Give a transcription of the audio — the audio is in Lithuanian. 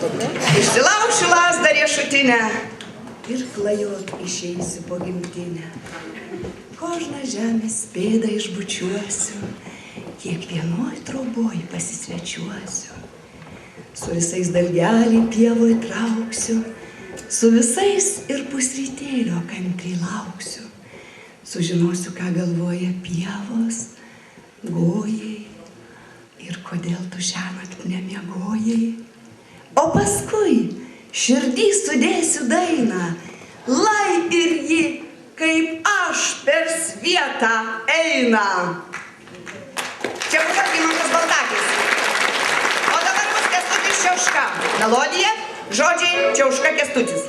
Išsilaušiu lazdą riešutinę ir klajot išeisiu po gimtinę. Kožną žemės pėdą išbučiuosiu, kiekvienoj troboj pasisvečiuosiu. Su visais dalgelį pievoj trauksiu, su visais ir pusrytėlio kantriai lauksiu. Sužinosiu, ką galvoja pievos, gojai ir kodėl tu šiąnakt nemiegojai. O paskui širdį sudėsiu dainą, lai ir ji, kaip aš per svietą eina. Čia buvo Vymantas Baltakis. O dabar bus Kęstutis Čiauška. Melodija, žodžiai Čiauška Kęstutis.